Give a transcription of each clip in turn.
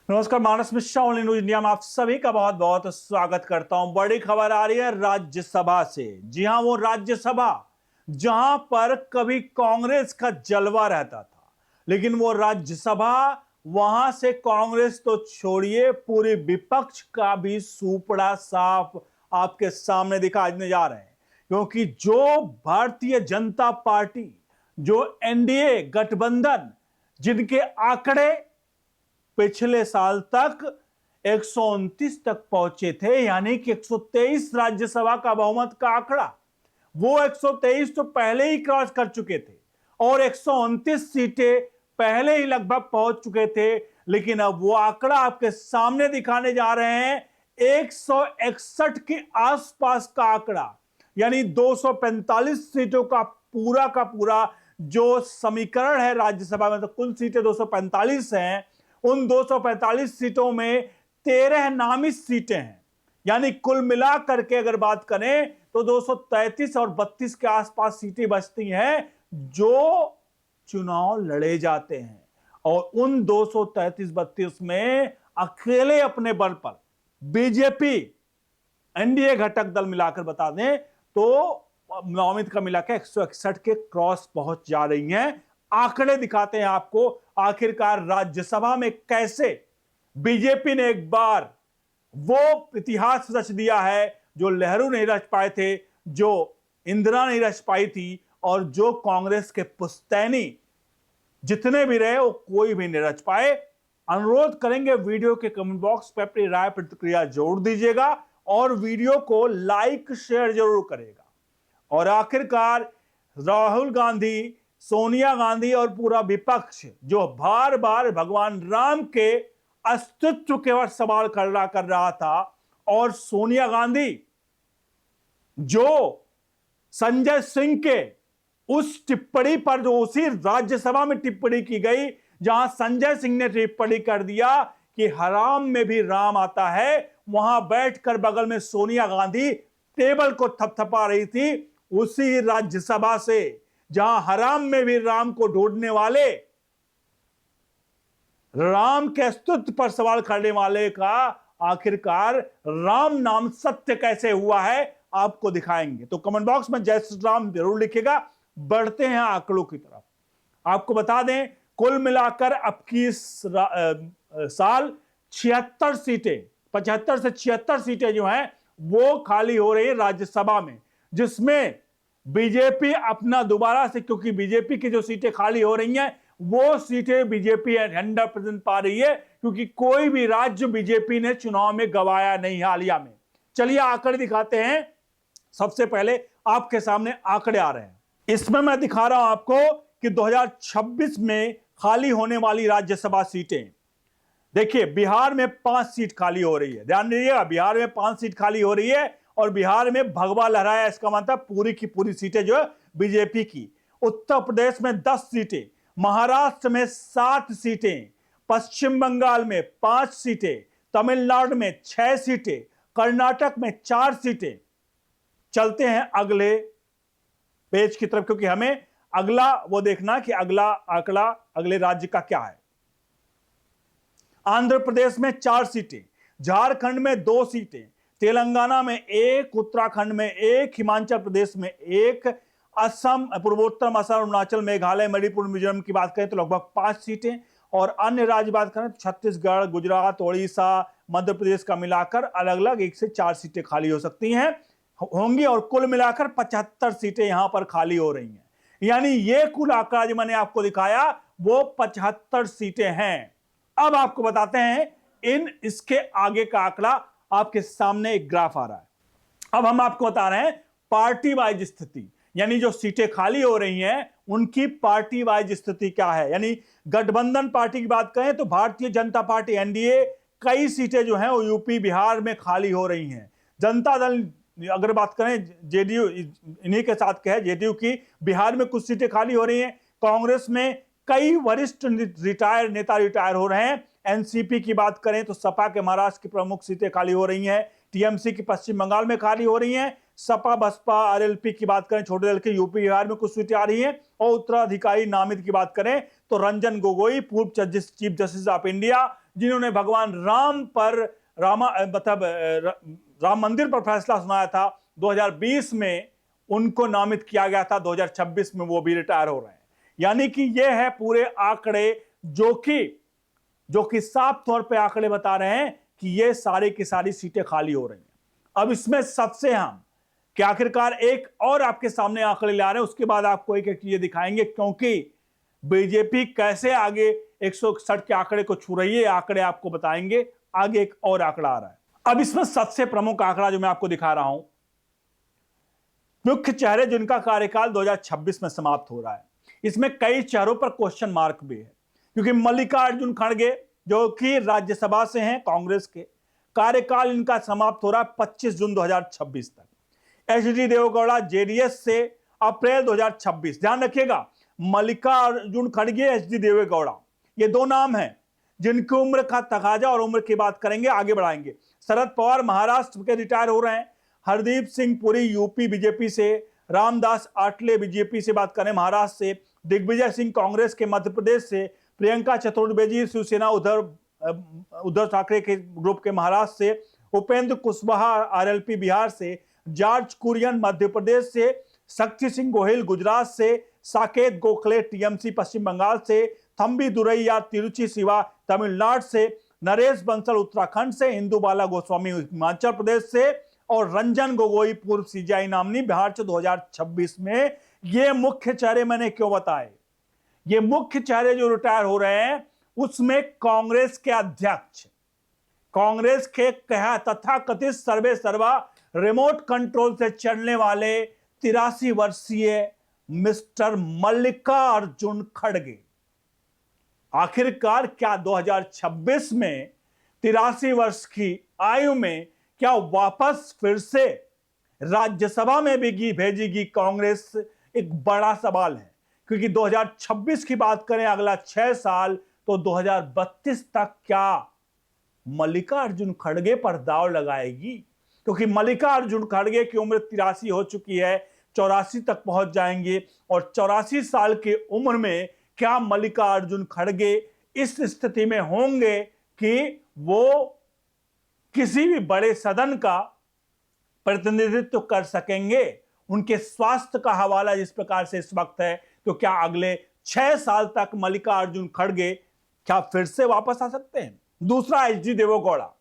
नमस्कार, मानस Mishra online news India में आप सभी का बहुत बहुत स्वागत करता हूं। बड़ी खबर आ रही है राज्यसभा से। जी हां, वो राज्यसभा जहां पर कभी कांग्रेस का जलवा रहता था, लेकिन वो राज्यसभा वहां से कांग्रेस तो छोड़िए, पूरे विपक्ष का भी सुपड़ा साफ आपके सामने दिखाने जा रहे हैं। क्योंकि जो भारतीय जनता पार्टी, जो एनडीए गठबंधन, जिनके आंकड़े पिछले साल तक 129 तक पहुंचे थे, यानी कि 123 राज्यसभा का बहुमत का आंकड़ा, वो 123 तो पहले ही क्रॉस कर चुके थे और 129 सीटें पहले ही लगभग पहुंच चुके थे। लेकिन अब वो आंकड़ा आपके सामने दिखाने जा रहे हैं 161 के आसपास का आंकड़ा, यानी 245 सीटों का पूरा जो समीकरण है राज्यसभा में। तो कुल सीटें 245 हैं, उन 245 सीटों में 13 नामित सीटें हैं, यानी कुल मिला करके अगर बात करें तो 233 और 32 के आसपास सीटें बचती हैं जो चुनाव लड़े जाते हैं। और उन 233-32 में अकेले अपने बल पर बीजेपी, एनडीए घटक दल मिलाकर बता दें तो नामित का मिलाकर 161 के क्रॉस पहुंच जा रही हैं। आंकड़े दिखाते हैं आपको आखिरकार राज्यसभा में कैसे बीजेपी ने एक बार वो इतिहास रच दिया है जो नेहरू नहीं रच पाए थे, जो इंदिरा नहीं रच पाई थी, और जो कांग्रेस के पुश्तैनी जितने भी रहे वो कोई भी नहीं रच पाए। अनुरोध करेंगे वीडियो के कमेंट बॉक्स पर अपनी राय प्रतिक्रिया जोड़ दीजिएगा और वीडियो को लाइक शेयर जरूर करेगा। और आखिरकार राहुल गांधी, सोनिया गांधी और पूरा विपक्ष जो बार बार भगवान राम के अस्तित्व के सवाल खड़ा कर रहा था, और सोनिया गांधी जो संजय सिंह के उस टिप्पणी पर, जो उसी राज्यसभा में टिप्पणी की गई जहां संजय सिंह ने टिप्पणी कर दिया कि हराम में भी राम आता है, वहां बैठकर बगल में सोनिया गांधी टेबल को थपथपा रही थी। उसी राज्यसभा से जहां हराम में भी राम को ढूंढने वाले, राम के अस्तित्व पर सवाल करने वाले का आखिरकार राम नाम सत्य कैसे हुआ है आपको दिखाएंगे। तो कमेंट बॉक्स में जय श्री राम जरूर लिखिएगा। बढ़ते हैं आंकड़ों की तरफ। आपको बता दें कुल मिलाकर अब की साल 76 सीटें, 75 से 76 सीटें जो हैं वो खाली हो रही है राज्यसभा में, जिसमें बीजेपी अपना दोबारा से, क्योंकि बीजेपी की जो सीटें खाली हो रही हैं वो सीटें बीजेपी 100% पा रही है, क्योंकि कोई भी राज्य बीजेपी ने चुनाव में गंवाया नहीं हालिया में। चलिए आंकड़े दिखाते हैं। सबसे पहले आपके सामने आंकड़े आ रहे हैं, इसमें मैं दिखा रहा हूं आपको कि 2026 में खाली होने वाली राज्यसभा सीटें। देखिए बिहार में 5 सीट खाली हो रही है, ध्यान दीजिएगा, बिहार में 5 सीट खाली हो रही है और बिहार में भगवा लहराया, इसका मतलब पूरी की पूरी सीटें जो है बीजेपी की। उत्तर प्रदेश में 10 सीटें, महाराष्ट्र में 7 सीटें, पश्चिम बंगाल में 5 सीटें, तमिलनाडु में 6 सीटें, कर्नाटक में 4 सीटें। चलते हैं अगले पेज की तरफ, क्योंकि हमें अगला वो देखना कि अगला आंकड़ा अगले राज्य का क्या है। आंध्र प्रदेश में 4 सीटें, झारखंड में 2 सीटें, तेलंगाना में 1, उत्तराखंड में 1, हिमाचल प्रदेश में 1, असम, पूर्वोत्तर असम, अरुणाचल, मेघालय, मणिपुर, मिजोरम की बात करें तो लगभग 5 सीटें, और अन्य राज्य बात करें तो छत्तीसगढ़, गुजरात, ओडिशा, मध्य प्रदेश का मिलाकर अलग अलग 1 से 4 सीटें खाली हो सकती हैं होंगी, और कुल मिलाकर 75 सीटें यहां पर खाली हो रही हैं। यानी ये कुल आंकड़ा जो मैंने आपको दिखाया वो 75 सीटें हैं। अब आपको बताते हैं इसके आगे का आंकड़ा आपके सामने एक ग्राफ आ रहा है। अब हम आपको बता रहे हैं पार्टी वाइज स्थिति, यानी जो सीटें खाली हो रही हैं उनकी पार्टी वाइज स्थिति क्या है। यानी गठबंधन पार्टी की बात करें तो भारतीय जनता पार्टी एनडीए, कई सीटें जो हैं वो यूपी बिहार में खाली हो रही हैं। जनता दल अगर बात करें जेडीयू, इन्हीं के साथ क्या है जेडीयू की, बिहार में कुछ सीटें खाली हो रही हैं। कांग्रेस में कई वरिष्ठ नेता रिटायर हो रहे हैं। एनसीपी की बात करें तो सपा के महाराष्ट्र की प्रमुख सीटें खाली हो रही हैं। टीएमसी की पश्चिम बंगाल में खाली हो रही हैं। सपा बसपा आरएलपी की बात करें छोटे दल के यूपी बिहार में कुछ सीटें आ रही हैं। और उत्तराधिकारी नामित की बात करें तो रंजन गोगोई, पूर्व चीफ जस्टिस ऑफ इंडिया, जिन्होंने भगवान राम पर राम मंदिर पर फैसला सुनाया था 2020 में, उनको नामित किया गया था। 2026 में वो भी रिटायर हो रहे हैं। यानी कि ये है पूरे आंकड़े जो कि साफ तौर पे आंकड़े बता रहे हैं कि ये सारी की सारी सीटें खाली हो रही हैं। अब इसमें सबसे हम कि आखिरकार एक और आपके सामने आंकड़े ला रहे हैं, उसके बाद आपको एक एक चीजें दिखाएंगे, क्योंकि बीजेपी कैसे आगे 161 के आंकड़े को छू रही है, आंकड़े आपको बताएंगे। आगे एक और आंकड़ा आ रहा है। अब इसमें सबसे प्रमुख आंकड़ा जो मैं आपको दिखा रहा हूं, मुख्य चेहरे जिनका कार्यकाल 2026 में समाप्त हो रहा है, इसमें कई चेहरों पर क्वेश्चन मार्क भी है, क्योंकि मल्लिकार्जुन खड़गे जो कि राज्यसभा से हैं कांग्रेस के, कार्यकाल इनका समाप्त हो रहा है 25 जून 2026 तक। एचडी देवेगौड़ा जेडीएस से अप्रैल 2026, ध्यान रखिएगा, मल्लिकार्जुन खड़गे, एचडी देवेगौड़ा, ये दो नाम हैं जिनकी उम्र का तकाजा और उम्र की बात करेंगे, आगे बढ़ाएंगे। शरद पवार महाराष्ट्र के रिटायर हो रहे हैं। हरदीप सिंह पुरी यूपी बीजेपी से, रामदास आठवले बीजेपी से बात करें महाराष्ट्र से, दिग्विजय सिंह कांग्रेस के मध्य प्रदेश से, प्रियंका चतुर्वेदी शिवसेना उद्धव ठाकरे के ग्रुप के महाराष्ट्र से, उपेंद्र कुशवाहा आरएलपी बिहार से, जॉर्ज कुरियन मध्य प्रदेश से, शक्ति सिंह गोहिल गुजरात से, साकेत गोखले टीएमसी पश्चिम बंगाल से, थम्बी दुरैया तिरुचि सिवा तमिलनाडु से, नरेश बंसल उत्तराखंड से, इंदु बाला गोस्वामी हिमाचल प्रदेश से और रंजन गोगोई पूर्व सीजीआई नामनी बिहार से 2026 में। ये मुख्य चेहरे मैंने क्यों बताए? ये मुख्य चेहरे जो रिटायर हो रहे हैं, उसमें कांग्रेस के अध्यक्ष, कांग्रेस के कहा तथाकथित सर्वे सर्वा रिमोट कंट्रोल से चलने वाले 83 वर्षीय मिस्टर मल्लिकार्जुन खड़गे आखिरकार क्या 2026 में 83 वर्ष की आयु में क्या वापस फिर से राज्यसभा में भी भेजेगी कांग्रेस? एक बड़ा सवाल है, क्योंकि 2026 की बात करें, अगला 6 साल, तो 2032 तक क्या मल्लिकार्जुन खड़गे पर दांव लगाएगी? क्योंकि मल्लिकार्जुन खड़गे की उम्र 83 हो चुकी है, 84 तक पहुंच जाएंगे, और 84 साल की उम्र में क्या मल्लिकार्जुन खड़गे इस स्थिति में होंगे कि वो किसी भी बड़े सदन का प्रतिनिधित्व कर सकेंगे? उनके स्वास्थ्य का हवाला जिस प्रकार से इस वक्त है, तो क्या अगले 6 साल तक मल्लिकार्जुन खड़गे क्या फिर से वापस आ सकते हैं? दूसरा, एचडी देवेगौड़ा,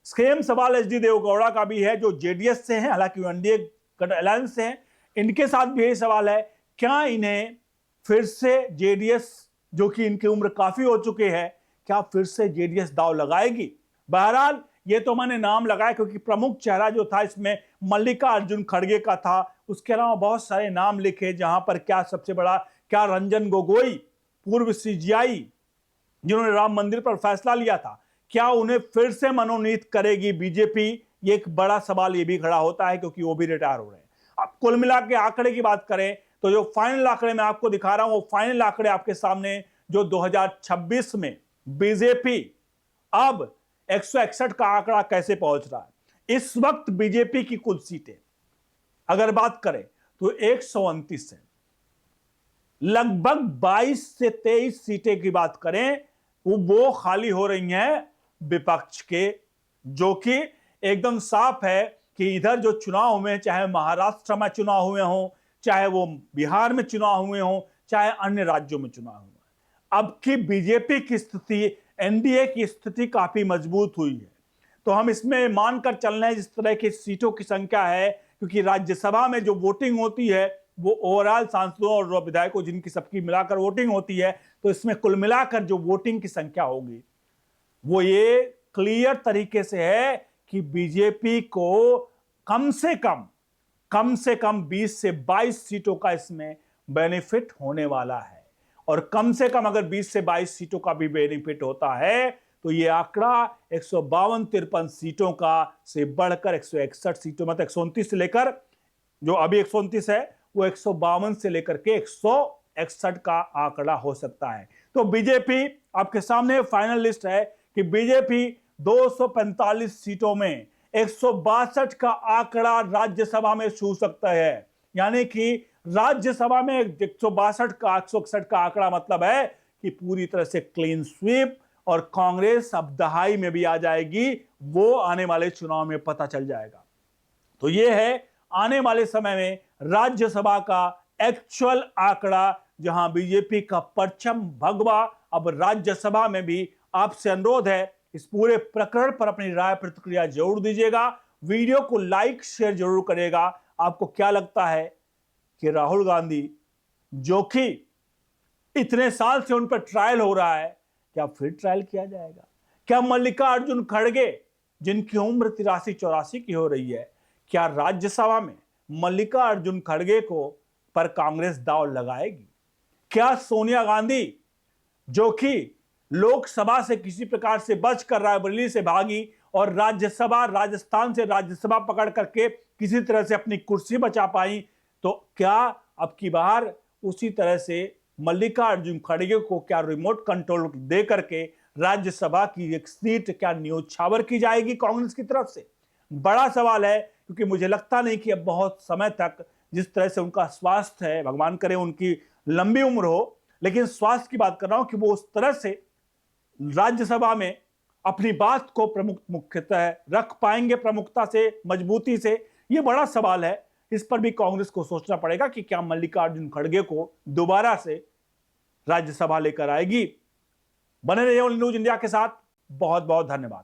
सेम सवाल एचडी देवेगौड़ा का भी है, जो जेडीएस से हैं, हालांकि एनडीए अलायंस से हैं। इनके साथ भी यही सवाल है, क्या इन्हें फिर से जेडीएस, जो कि इनकी उम्र काफी हो चुकी है, क्या फिर से जेडीएस दांव लगाएगी? बहरहाल ये तो मैंने नाम लगाया क्योंकि प्रमुख चेहरा जो था इसमें मल्लिकार्जुन खड़गे का था। उसके अलावा बहुत सारे नाम लिखे, जहां पर क्या सबसे बड़ा, क्या रंजन गोगोई पूर्व सीजीआई जिन्होंने राम मंदिर पर फैसला लिया था, क्या उन्हें फिर से मनोनीत करेगी बीजेपी? ये एक बड़ा सवाल ये भी खड़ा होता है, क्योंकि वो भी रिटायर हो रहे हैं। अब कुल मिला के आंकड़े की बात करें तो जो फाइनल आंकड़े मैं आपको दिखा रहा हूं, वो फाइनल आंकड़े आपके सामने, जो 2026 में बीजेपी अब 161 का आंकड़ा कैसे पहुंच रहा है। इस वक्त बीजेपी की कुल सीटें अगर बात करें तो 129 है, लगभग 22 से 23 सीटें की बात करें वो खाली हो रही हैं विपक्ष के, जो कि एकदम साफ है कि इधर जो चुनाव हुए, चाहे महाराष्ट्र में चुनाव हुए हों, चाहे वो बिहार में चुनाव हुए हों, चाहे अन्य राज्यों में चुनाव हुए, अब की बीजेपी की स्थिति, एनडीए की स्थिति काफी मजबूत हुई है। तो हम इसमें मानकर चल रहे हैं जिस तरह की सीटों की संख्या है, क्योंकि राज्यसभा में जो वोटिंग होती है वो ओवरऑल सांसदों और विधायकों जिनकी सबकी मिलाकर वोटिंग होती है, तो इसमें कुल मिलाकर जो वोटिंग की संख्या होगी वो ये क्लियर तरीके से है कि बीजेपी को कम से कम 20 से 22 सीटों का इसमें बेनिफिट होने वाला है। और कम से कम अगर 20 से 22 सीटों का भी बेनिफिट होता है तो ये आंकड़ा 152-53 सीटों का से बढ़कर 161 सीटों, मतलब 129 से लेकर, जो अभी 129 है वो 152 से लेकर के 161 का आंकड़ा हो सकता है। तो बीजेपी आपके सामने फाइनल लिस्ट है कि बीजेपी 245 सीटों में 162 का आंकड़ा राज्यसभा में छू सकता है। यानी कि राज्यसभा में 162 का 161 का आंकड़ा मतलब है कि पूरी तरह से क्लीन स्वीप और कांग्रेस अब दहाई में भी आ जाएगी, वो आने वाले चुनाव में पता चल जाएगा। तो ये है आने वाले समय में राज्यसभा का एक्चुअल आंकड़ा, जहां बीजेपी का परचम भगवा। अब राज्यसभा में भी आपसे अनुरोध है, इस पूरे प्रकरण पर अपनी राय प्रतिक्रिया जरूर दीजिएगा, वीडियो को लाइक शेयर जरूर करिएगा। आपको क्या लगता है कि राहुल गांधी, जो कि इतने साल से उन पर ट्रायल हो रहा है, क्या फिर ट्रायल किया जाएगा? क्या मल्लिकार्जुन खड़गे, जिनकी उम्र 83-84 की हो रही है, क्या राज्यसभा में मल्लिकार्जुन खड़गे को पर कांग्रेस दांव लगाएगी? क्या सोनिया गांधी, जो कि लोकसभा से किसी प्रकार से बच कर रायबरेली से भागी और राज्यसभा, राजस्थान से राज्यसभा पकड़ करके किसी तरह से अपनी कुर्सी बचा पाई, तो क्या अब की बार उसी तरह से मल्लिकार्जुन खड़गे को क्या रिमोट कंट्रोल दे करके राज्यसभा की एक सीट क्या न्योछावर की जाएगी कांग्रेस की तरफ से? बड़ा सवाल है, क्योंकि मुझे लगता नहीं कि अब बहुत समय तक, जिस तरह से उनका स्वास्थ्य है, भगवान करे उनकी लंबी उम्र हो, लेकिन स्वास्थ्य की बात कर रहा हूं, कि वो उस तरह से राज्यसभा में अपनी बात को मुख्यतः रख पाएंगे, प्रमुखता से, मजबूती से। यह बड़ा सवाल है, इस पर भी कांग्रेस को सोचना पड़ेगा कि क्या मल्लिकार्जुन खड़गे को दोबारा से राज्यसभा लेकर आएगी। बने रहिए न्यूज इंडिया के साथ। बहुत बहुत धन्यवाद।